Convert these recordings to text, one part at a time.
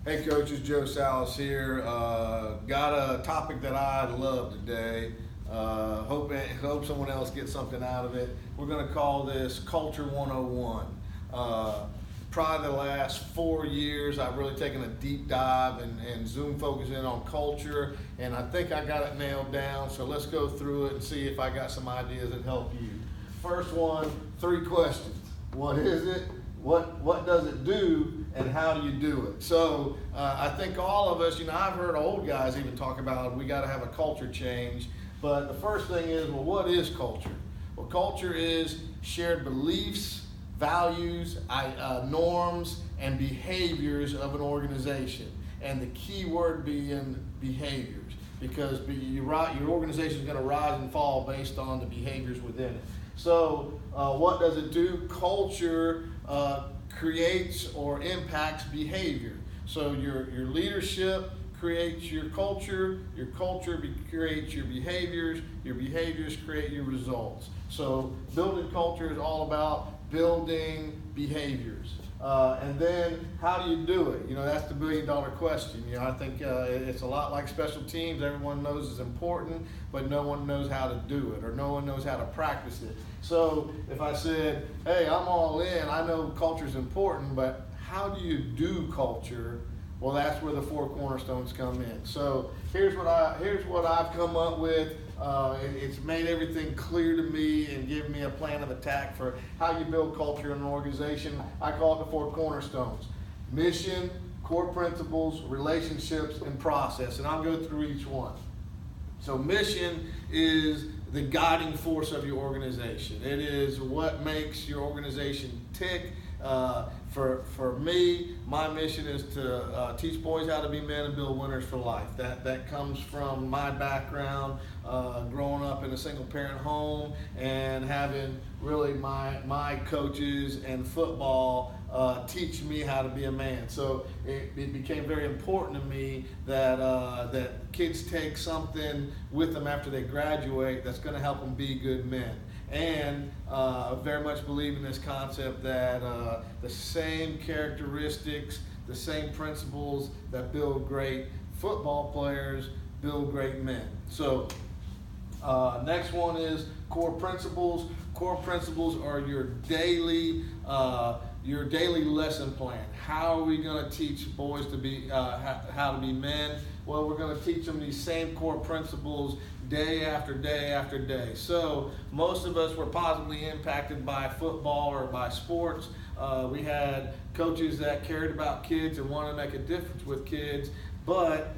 Hey coaches, Joe Salas here. Got a topic that I love today. Hope someone else gets something out of it. We're going to call this Culture 101. Probably the last 4 years, I've really taken a deep dive and Zoom focus in on culture, and I think I got it nailed down. So let's go through it and see if I got some ideas that help you. First one, 3 questions. What is it? What does it do, and how do you do it? So I think all of us, I've heard old guys even talk about we got to have a culture change. But the first thing is, well, what is culture? Well, culture is shared beliefs, values, norms, and behaviors of an organization. And the key word being behaviors, because your organization is going to rise and fall based on the behaviors within it. So what does it do? Culture creates or impacts behavior. So your leadership creates your culture creates your behaviors create your results. So building culture is all about building behaviors. And then how do you do it? That's the billion-dollar question. I think it's a lot like special teams. Everyone knows it's important, but no one knows how to do it, or no one knows how to practice it. So if I said, hey, I'm all in, I know culture is important, but how do you do culture? Well, that's where the 4 cornerstones come in. So here's what I've come up with. It's made everything clear to me and given me a plan of attack for how you build culture in an organization. I call it the 4 cornerstones: mission, core principles, relationships, and process. And I'll go through each one. So mission is the guiding force of your organization. It is what makes your organization tick. For me, my mission is to teach boys how to be men and build winners for life. That comes from my background, growing up in a single parent home and having really my coaches and football teach me how to be a man. So it became very important to me that kids take something with them after they graduate that's going to help them be good men. And I very much believe in this concept that the same characteristics, the same principles that build great football players build great men. So next one is core principles. Core principles are your daily lesson plan. How are we going to teach boys to be how to be men? Well, we're going to teach them these same core principles day after day after day. So most of us were positively impacted by football or by sports. We had coaches that cared about kids and wanted to make a difference with kids, but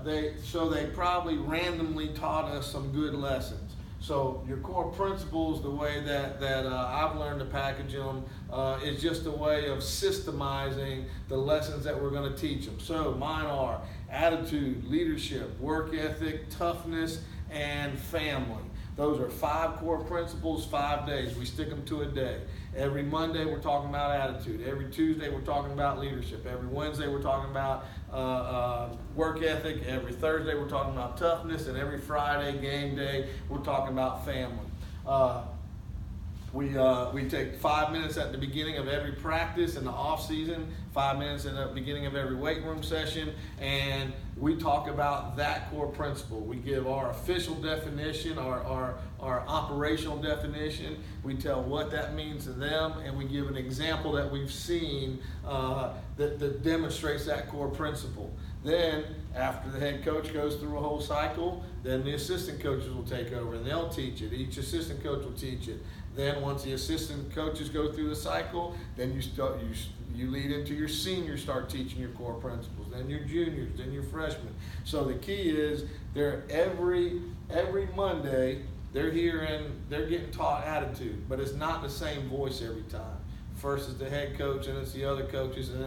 they probably randomly taught us some good lessons. So your core principles, the way that I've learned to package them, is just a way of systemizing the lessons that we're going to teach them. So mine are attitude, leadership, work ethic, toughness, and family. Those are 5 core principles, 5 days. We stick them to a day. Every Monday we're talking about attitude. Every Tuesday we're talking about leadership. Every Wednesday we're talking about work ethic. Every Thursday we're talking about toughness. And every Friday, game day, we're talking about family. We take 5 minutes at the beginning of every practice in the off season, 5 minutes in the beginning of every weight room session, and we talk about that core principle. We give our official definition, our operational definition. We tell what that means to them, and we give an example that we've seen that demonstrates that core principle. Then, after the head coach goes through a whole cycle, then the assistant coaches will take over and they'll teach it. Each assistant coach will teach it. Then once the assistant coaches go through the cycle, then you lead into your seniors, start teaching your core principles. Then your juniors, then your freshmen. So the key is they're every Monday they're getting taught attitude, but it's not the same voice every time. First is the head coach, and it's the other coaches, and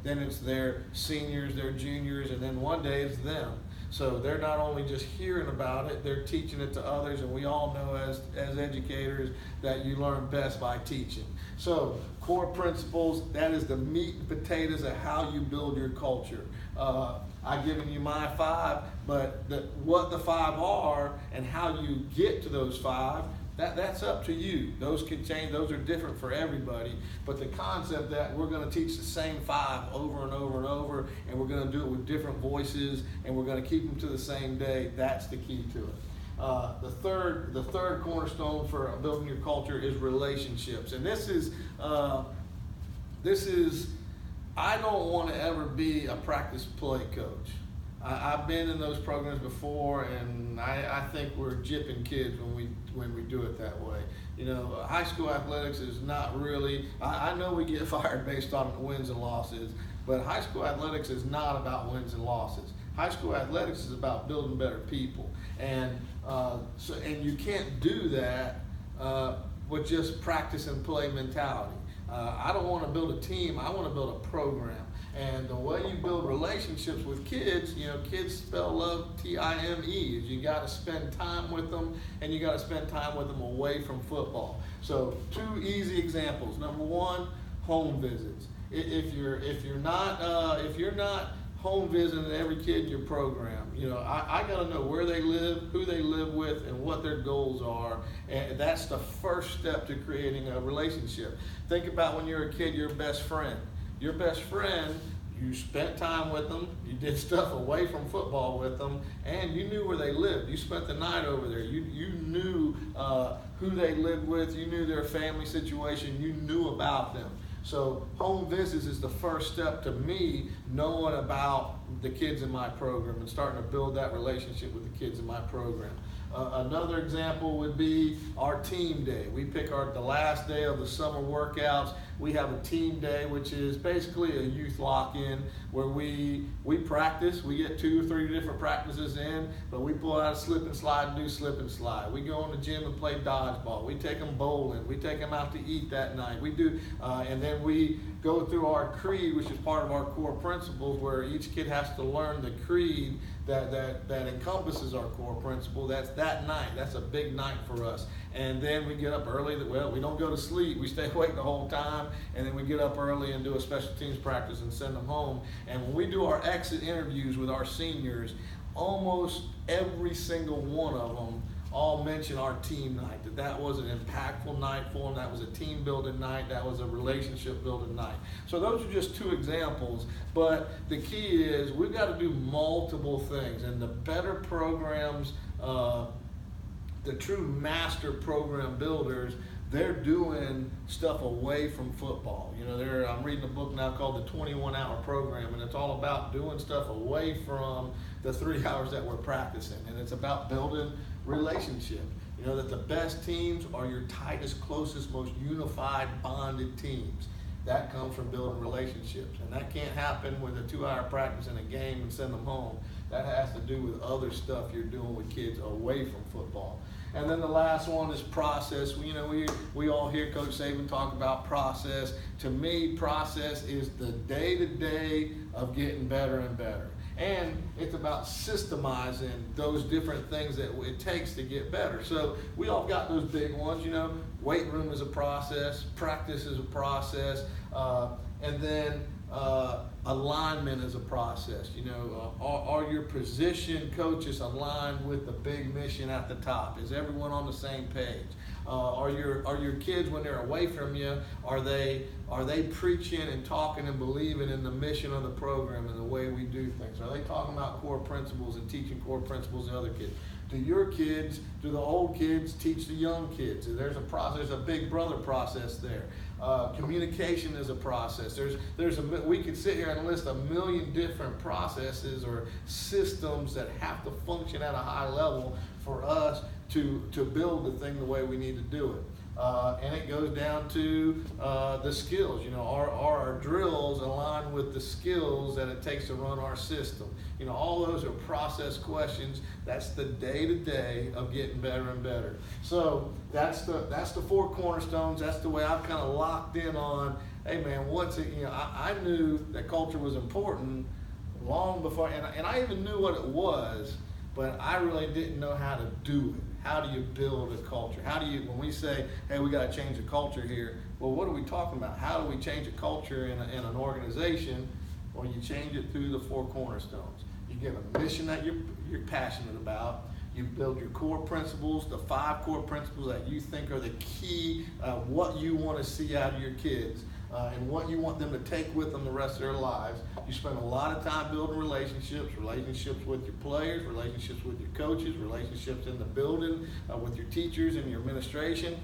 then it's their seniors, their juniors, and then one day it's them. So they're not only just hearing about it, they're teaching it to others, and we all know as educators that you learn best by teaching. So core principles, that is the meat and potatoes of how you build your culture. I've given you my 5, but what the 5 are and how you get to those 5, That's up to you. Those can change. Those are different for everybody. But the concept that we're going to teach the same 5 over and over and over, and we're going to do it with different voices, and we're going to keep them to the same day, that's the key to it. The third cornerstone for building your culture is relationships. And this is I don't want to ever be a practice play coach. I've been in those programs before, and I think we're gypping kids when we do it that way. You know, high school athletics is not really, I know we get fired based on wins and losses, but high school athletics is not about wins and losses. High school athletics is about building better people. And and you can't do that with just practice and play mentality. I don't want to build a team, I want to build a program. And the way you build relationships with kids, you know, kids spell love T-I-M-E. You got to spend time with them, and you got to spend time with them away from football. So 2 easy examples. Number 1, home visits. If you're not home visiting every kid in your program, you know, I got to know where they live, who they live with, and what their goals are. And that's the first step to creating a relationship. Think about when you're a kid, your best friend. Your best friend, you spent time with them, you did stuff away from football with them, and you knew where they lived. You spent the night over there. You knew who they lived with. You knew their family situation. You knew about them. So home visits is the first step to me knowing about the kids in my program and starting to build that relationship with the kids in my program. Another example would be our team day. We pick the last day of the summer workouts. We have a team day, which is basically a youth lock-in where we practice. We get 2 or 3 different practices in, but we pull out a slip and slide and do slip and slide. We go in the gym and play dodgeball. We take them bowling. We take them out to eat that night. We do, and then we go through our creed, which is part of our core principles, where each kid has to learn the creed that encompasses our core principle. That's that night. That's a big night for us. And then we get up early. We don't go to sleep. We stay awake the whole time. And then we get up early and do a special teams practice and send them home. And when we do our exit interviews with our seniors, almost every single one of them all mention our team night, that was an impactful night for them, that was a team building night, that was a relationship building night. So those are just 2 examples, but the key is we've got to do multiple things, and the better programs, the true master program builders, they're doing stuff away from football. You know, I'm reading a book now called the 21-Hour Program, and it's all about doing stuff away from the 3 hours that we're practicing, and it's about building relationship. You know that the best teams are your tightest, closest, most unified, bonded teams. That comes from building relationships, and that can't happen with a 2-hour practice in a game and send them home. That has to do with other stuff you're doing with kids away from football. And then the last one is process. You know, we all hear Coach Saban talk about process. To me, process is the day-to-day of getting better and better. And it's about systemizing those different things that it takes to get better. So we all got those big ones, you know, weight room is a process, practice is a process, and then alignment is a process. You know, are your position coaches aligned with the big mission at the top? Is everyone on the same page? Are your kids, when they're away from you, are they preaching and talking and believing in the mission of the program and the way we do things? Are they talking about core principles and teaching core principles to other kids? Do your kids, do the old kids teach the young kids? There's a process, a big brother process there. Communication is a process. We could sit here and list a million different processes or systems that have to function at a high level for us to build the thing the way we need to do it. And it goes down to the skills. You know, are our drills aligned with the skills that it takes to run our system? You know, all those are process questions. That's the day-to-day of getting better and better. So that's the 4 cornerstones. That's the way I've kind of locked in on, hey man, what's it? You know, I knew that culture was important long before, and I even knew what it was, but I really didn't know how to do it. How do you build a culture? How do you, when we say, hey, we got to change the culture here, well, what are we talking about? How do we change a culture in an organization? Well, you change it through the 4 cornerstones. You get a mission that you're passionate about. You build your core principles, the 5 core principles that you think are the key, what you want to see out of your kids. And what you want them to take with them the rest of their lives. You spend a lot of time building relationships with your players, relationships with your coaches, relationships in the building, with your teachers and your administration,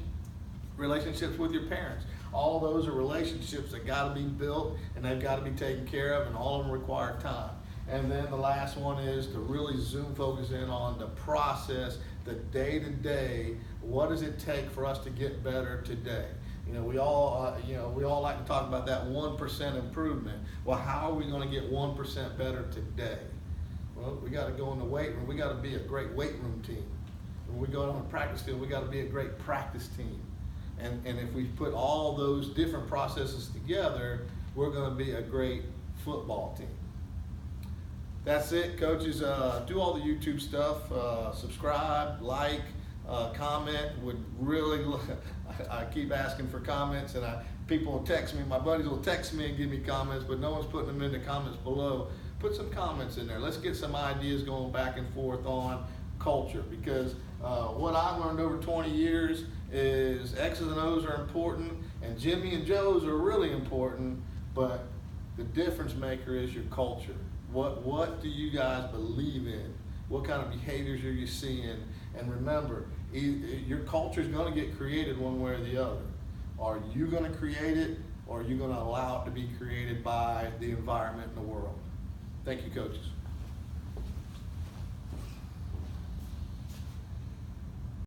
relationships with your parents. All those are relationships that got to be built and they've got to be taken care of, and all of them require time. And then the last one is to really focus in on the process, the day-to-day. What does it take for us to get better today? We all like to talk about that 1% improvement. Well, how are we going to get 1% better today? Well, we got to go in the weight room. We got to be a great weight room team. When we go on the practice field, we got to be a great practice team. And if we put all those different processes together, we're going to be a great football team. That's it, coaches. Do all the YouTube stuff. Subscribe, like, comment. Would really I keep asking for comments, and people will text me. My buddies will text me and give me comments, but no one's putting them in the comments below. Put some comments in there. Let's get some ideas going back and forth on culture, because what I've learned over 20 years is X's and O's are important, and Jimmy and Joe's are really important, but the difference maker is your culture. What do you guys believe in? What kind of behaviors are you seeing? And remember, your culture is going to get created one way or the other. Are you going to create it, or are you going to allow it to be created by the environment in the world? Thank you, coaches.